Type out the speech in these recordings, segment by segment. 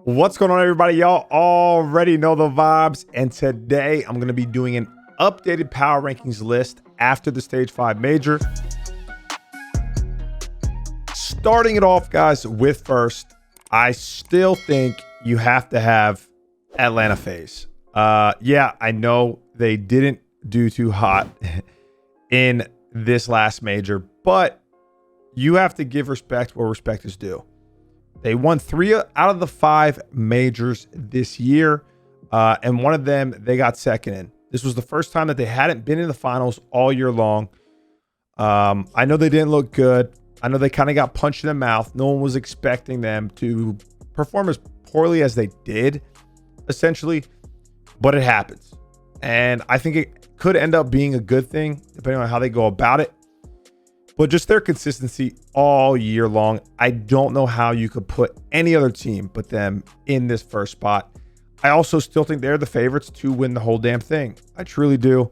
What's going on, everybody? Y'all already know the vibes, and today I'm going to be doing an updated power rankings list after the stage 5 major. Starting it off, guys, with first, I still think you have to have Atlanta FaZe. Yeah, I know they didn't do too hot in this last major, but you have to give respect where respect is due. They won 3 out of the 5 majors this year, and one of them they got second in. This was the first time that they hadn't been in the finals all year long. I know they didn't look good. I know they kind of got punched in the mouth. No one was expecting them to perform as poorly as they did, essentially, but it happens. And I think it could end up being a good thing, depending on how they go about it. But just their consistency all year long, I don't know how you could put any other team but them in this first spot. I also still think they're the favorites to win the whole damn thing. I truly do.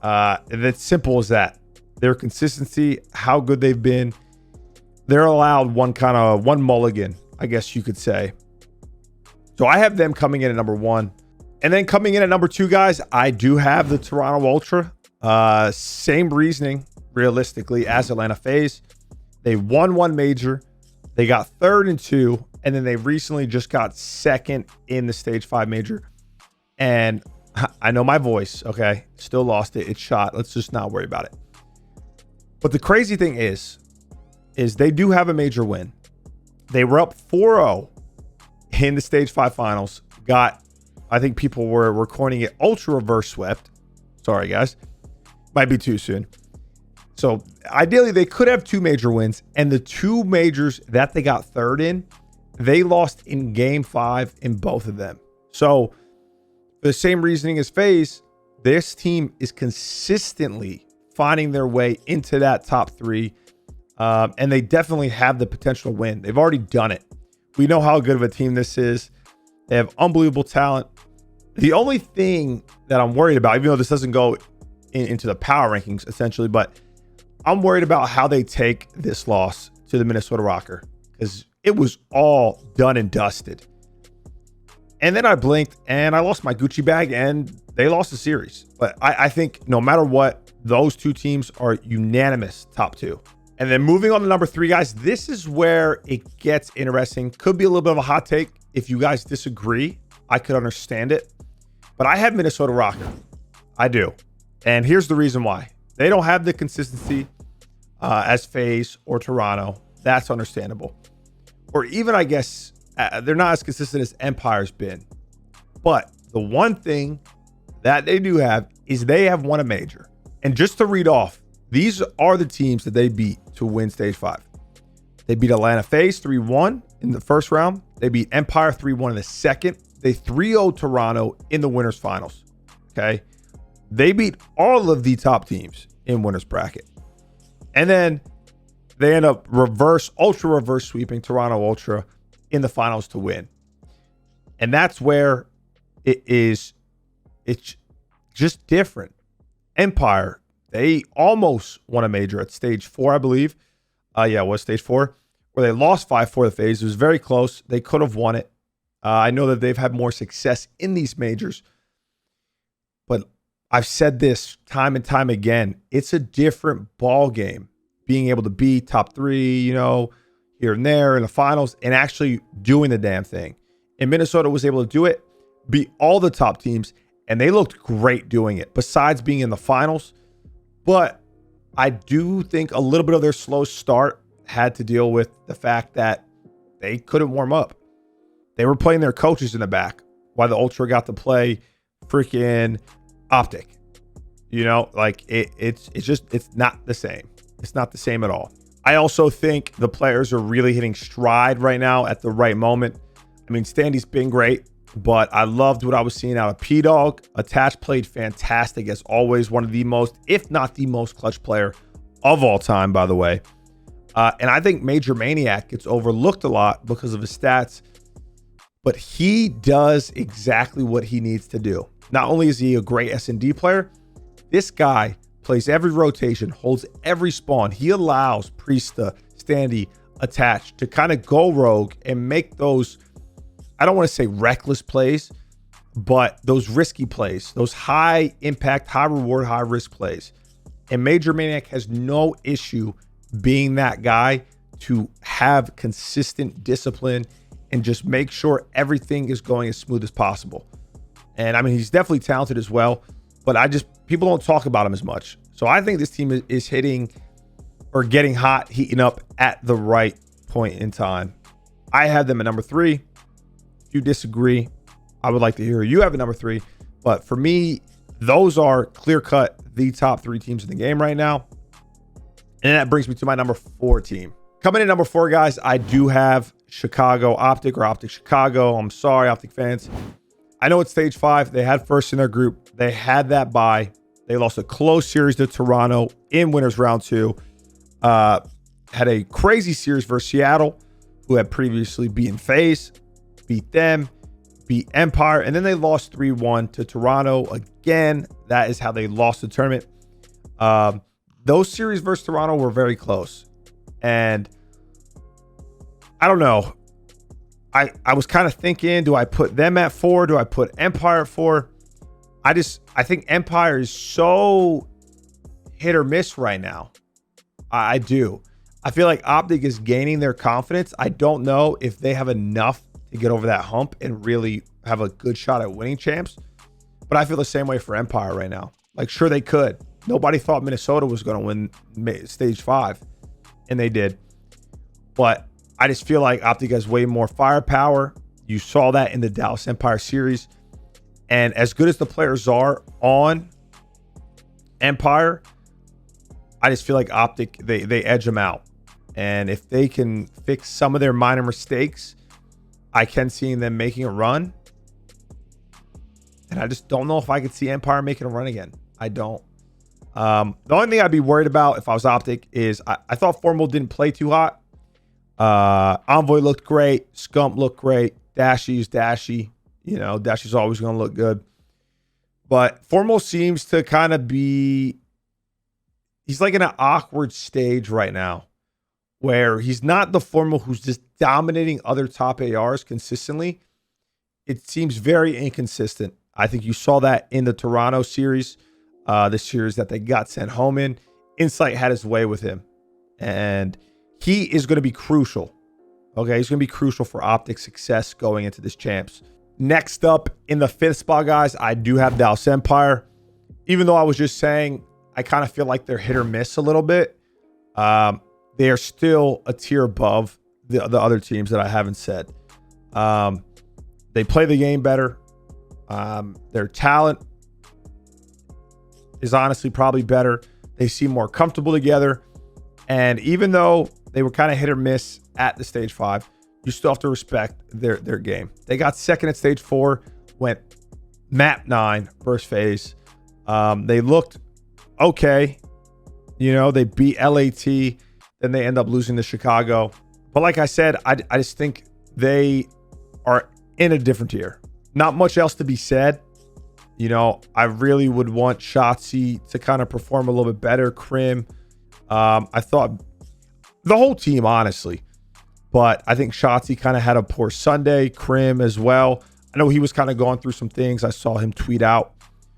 It's simple as that. Their consistency, how good they've been. They're allowed one mulligan, I guess you could say. So I have them coming in at number 1. And then coming in at number 2, guys, I do have the Toronto Ultra. Same reasoning, realistically, as Atlanta FaZe. They won 1 major. They got 3rd in 2. And then they recently just got 2nd in the stage 5 major. And I know my voice, okay? Still lost it. It's shot. Let's just not worry about it. But the crazy thing is they do have a major win. They were up 4-0 in the stage 5 finals. I think people were coining it ultra reverse swept. Sorry, guys. Might be too soon. So ideally, they could have 2 major wins. And the 2 majors that they got 3rd in, they lost in game 5 in both of them. So for the same reasoning as FaZe, this team is consistently finding their way into that top 3. And they definitely have the potential to win. They've already done it. We know how good of a team this is. They have unbelievable talent. The only thing that I'm worried about, even though this doesn't go into the power rankings essentially, but I'm worried about how they take this loss to the Minnesota Rokkr, because it was all done and dusted. And then I blinked and I lost my Gucci bag and they lost the series. But I think no matter what, those 2 teams are unanimous top 2. And then moving on to number 3, guys, this is where it gets interesting. Could be a little bit of a hot take. If you guys disagree, I could understand it. But I have Minnesota Rokkr. I do. And here's the reason why. They don't have the consistency as FaZe or Toronto. That's understandable. Or even, I guess, they're not as consistent as Empire's been. But the one thing that they do have is they have won a major. And just to read off, these are the teams that they beat to win stage 5. They beat Atlanta FaZe 3-1 in the first round. They beat Empire 3-1 in the second. They 3-0 Toronto in the winners finals. Okay. They beat all of the top teams in winners bracket. And then they end up ultra reverse sweeping Toronto Ultra in the finals to win. And that's where it's just different. Empire, they almost won a major at stage 4, I believe. Yeah, it was stage 4, where they lost 5-4 the FaZe. It was very close. They could have won it. I know that they've had more success in these majors, but I've said this time and time again. It's a different ball game being able to be top 3, here and there in the finals and actually doing the damn thing. And Minnesota was able to do it, beat all the top teams, and they looked great doing it, besides being in the finals. But I do think a little bit of their slow start had to deal with the fact that they couldn't warm up. They were playing their coaches in the back while the Ultra got to play freaking Optic. It's not the same. It's not the same at all. I also think the players are really hitting stride right now at the right moment. I mean, Standy's been great, but I loved what I was seeing out of P-Dog. Attach played fantastic as always. One of the most, if not the most clutch player of all time, by the way. And I think Major Maniac gets overlooked a lot because of his stats, but he does exactly what he needs to do. Not only is he a great S&D player, this guy plays every rotation, holds every spawn. He allows Priesta, Standy, Attach to kind of go rogue and make those I don't want to say reckless plays, but those risky plays, those high impact, high reward, high risk plays. And Major Maniac has no issue being that guy to have consistent discipline and just make sure everything is going as smooth as possible. And I mean, he's definitely talented as well, but people don't talk about him as much. So I think this team is hitting or getting hot, heating up at the right point in time. I have them at number 3. If you disagree, I would like to hear you have a number 3. But for me, those are clear-cut the top 3 teams in the game right now. And that brings me to my number 4 team. Coming in number 4, guys, I do have Chicago Optic or Optic Chicago. I'm sorry, Optic fans. I know it's stage 5. They had first in their group. They had that bye. They lost a close series to Toronto in winners round 2. Had a crazy series versus Seattle, who had previously beaten FaZe, beat them, beat Empire, and then they lost 3-1 to Toronto. Again, that is how they lost the tournament. Those series versus Toronto were very close. And I don't know. I was kind of thinking, do I put them at 4? Do I put Empire at 4? I think Empire is so hit or miss right now. I do. I feel like Optic is gaining their confidence. I don't know if they have enough to get over that hump and really have a good shot at winning champs. But I feel the same way for Empire right now. Like, sure, they could. Nobody thought Minnesota was going to win stage 5, and they did. But I just feel like Optic has way more firepower. You saw that in the Dallas Empire series. And as good as the players are on Empire, I just feel like Optic, they edge them out. And if they can fix some of their minor mistakes, I can see them making a run. And I just don't know if I could see Empire making a run again. I don't. The only thing I'd be worried about if I was Optic is I thought Formal didn't play too hot. Envoy looked great. Scump looked great. Dashy's Dashy. You know, Dashy's always going to look good. But Formal seems to kind of be... He's like in an awkward stage right now where he's not the Formal who's just dominating other top ARs consistently. It seems very inconsistent. I think you saw that in the Toronto series, the series that they got sent home in. Insight had his way with him. And he is going to be crucial. Okay, he's going to be crucial for Optic's success going into this champs. Next up in the 5th spot, guys, I do have Dallas Empire. Even though I was just saying, I kind of feel like they're hit or miss a little bit. They are still a tier above the other teams that I haven't said. They play the game better. Their talent is honestly probably better. They seem more comfortable together. And even though they were kind of hit or miss at the stage 5, you still have to respect their game. They got second at stage 4, went map 9 versus FaZe. They looked okay. You know, they beat LAT. Then they end up losing to Chicago. But like I said, I just think they are in a different tier. Not much else to be said. You know, I really would want Shotzi to kind of perform a little bit better. Krim. I thought the whole team, honestly. But I think Shotzi kind of had a poor Sunday. Krim as well. I know he was kind of going through some things. I saw him tweet out.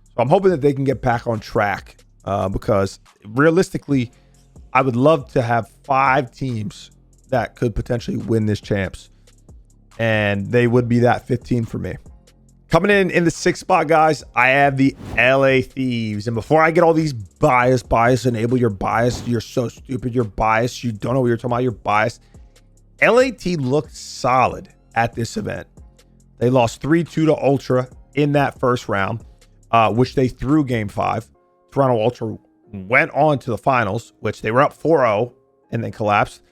So I'm hoping that they can get back on track because realistically, I would love to have 5 teams that could potentially win this champs. And they would be that 15 for me. Coming in the 6th spot, guys, I have the LA Thieves. And before I get all these bias, enable your bias. You're so stupid. You're biased. You don't know what you're talking about. You're biased. LAT looked solid at this event. They lost 3-2 to Ultra in that first round, which they threw game 5. Toronto Ultra went on to the finals, which they were up 4-0 and then collapsed.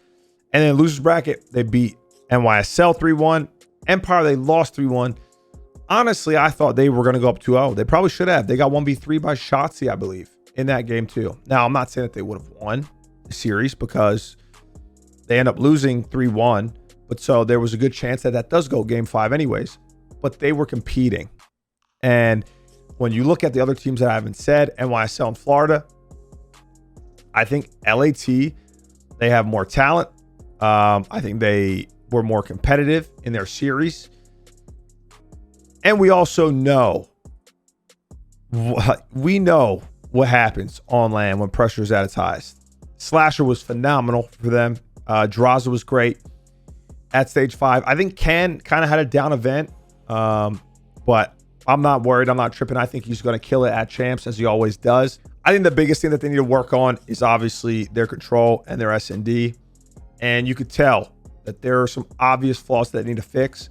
And then losers bracket, they beat NYSL 3-1. Empire, they lost 3-1. Honestly, I thought they were going to go up 2-0. They probably should have. They got 1v3 by Shotzi, I believe, in that game too. Now, I'm not saying that they would have won the series because they end up losing 3-1. But so there was a good chance that that does go game 5 anyways. But they were competing. And when you look at the other teams that I haven't said, NYSL and Florida, I think LAT, they have more talent. I think they were more competitive in their series. And we also know, what happens on land when pressure is at its highest. Slasher was phenomenal for them. Draza was great at stage 5. I think Ken kind of had a down event, but I'm not worried. I'm not tripping. I think he's going to kill it at champs, as he always does. I think the biggest thing that they need to work on is obviously their control and their S&D. And you could tell that there are some obvious flaws that they need to fix,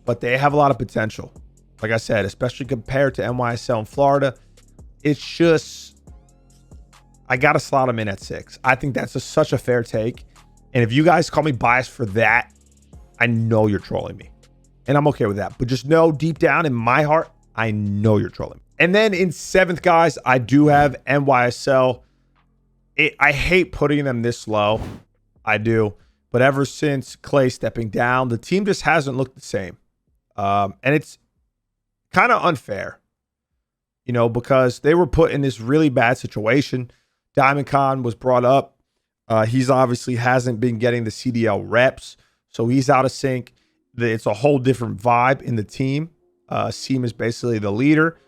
but they have a lot of potential. Like I said, especially compared to NYSL in Florida, it's just, I got to slot them in at 6. I think that's such a fair take. And if you guys call me biased for that, I know you're trolling me. And I'm okay with that. But just know deep down in my heart, I know you're trolling me. And then in 7th, guys, I do have NYSL. I hate putting them this low. I do. But ever since Clay stepping down, the team just hasn't looked the same. And it's kind of unfair, you know, because they were put in this really bad situation. Diamond Khan was brought up. He's obviously hasn't been getting the CDL reps, so he's out of sync. It's a whole different vibe in the team. Seam is basically the leader.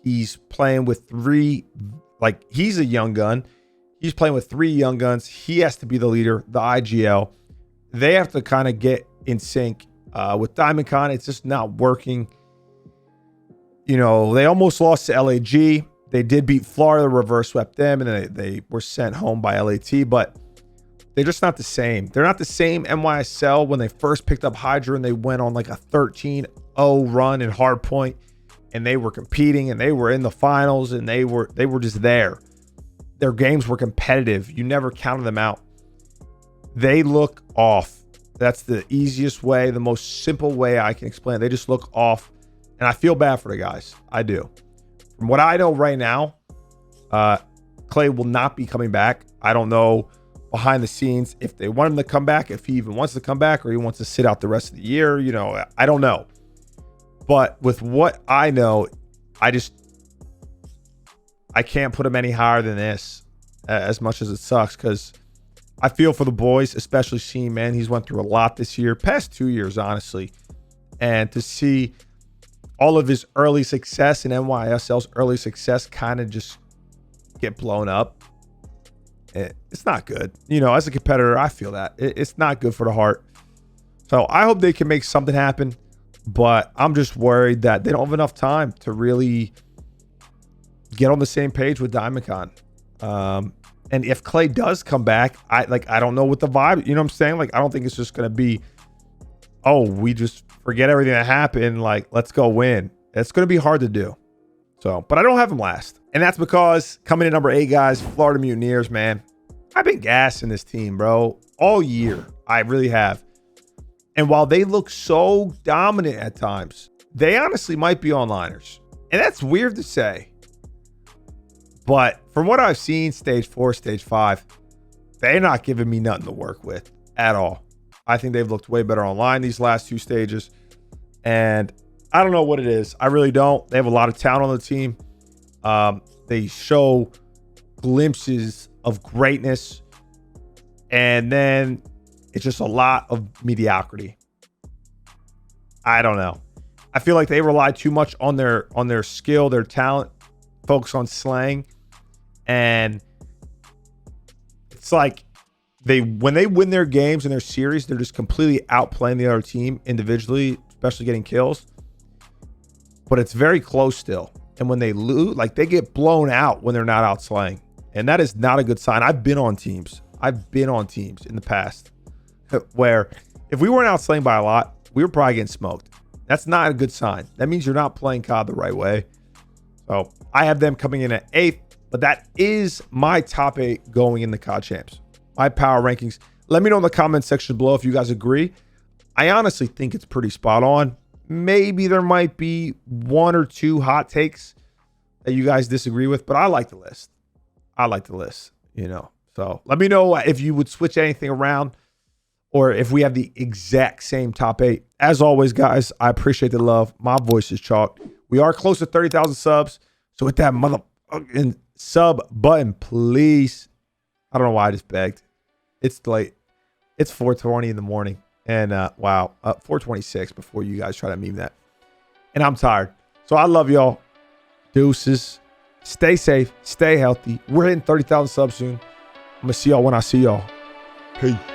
He's playing with 3, like, he's a young gun. He's playing with 3 young guns. He has to be the leader, the IGL. They have to kind of get in sync. With Diamond Khan, it's just not working. You know, they almost lost to LAG. They did beat Florida, reverse swept them, and then they were sent home by LAT, but they're just not the same. They're not the same NYSL when they first picked up Hydra and they went on like a 13-0 run in hardpoint, and they were competing and they were in the finals and they were just there. Their games were competitive. You never counted them out. They look off. That's the easiest way, the most simple way I can explain it. They just look off, and I feel bad for the guys. I do. From what I know right now, Clay will not be coming back. I don't know behind the scenes if they want him to come back, if he even wants to come back, or he wants to sit out the rest of the year. You know, I don't know. But with what I know, I can't put him any higher than this, as much as it sucks, because I feel for the boys, especially Seam, man. He's went through a lot this year, past 2 years, honestly. And to see all of his early success and NYSL's early success kind of just get blown up, it's not good. You know, as a competitor, I feel that. It's not good for the heart. So I hope they can make something happen, but I'm just worried that they don't have enough time to really get on the same page with Diamond Khan. And if Clay does come back, I don't know what the vibe, you know what I'm saying? Like, I don't think it's just going to be, oh, we just forget everything that happened. Like, let's go win. It's going to be hard to do. So, but I don't have him last. And that's because coming in number 8, guys, Florida Muniers, man. I've been gassing this team, bro, all year. I really have. And while they look so dominant at times, they honestly might be onliners. And that's weird to say. But from what I've seen, stage 4, stage 5, they're not giving me nothing to work with at all. I think they've looked way better online these last 2 stages. And I don't know what it is. I really don't. They have a lot of talent on the team. They show glimpses of greatness. And then it's just a lot of mediocrity. I don't know. I feel like they rely too much on their skill, their talent, focus on slang. And it's like when they win their games and their series, they're just completely outplaying the other team individually, especially getting kills. But it's very close still. And when they lose, like, they get blown out when they're not out slaying. And that is not a good sign. I've been on teams in the past where if we weren't out slaying by a lot, we were probably getting smoked. That's not a good sign. That means you're not playing COD the right way. So I have them coming in at 8th. But that is my top 8 going in the COD champs. My power rankings. Let me know in the comment section below if you guys agree. I honestly think it's pretty spot on. Maybe there might be 1 or 2 hot takes that you guys disagree with, but I like the list. You know. So let me know if you would switch anything around or if we have the exact same top 8. As always, guys, I appreciate the love. My voice is chalked. We are close to 30,000 subs. So hit that motherfucking sub button, please. I don't know why I just begged. It's late. It's 4:20 in the morning. And wow, 4:26 before you guys try to meme that. and I'm tired. So I love y'all. Deuces. Stay safe. Stay healthy. We're hitting 30,000 subs soon. I'm going to see y'all when I see y'all. Peace.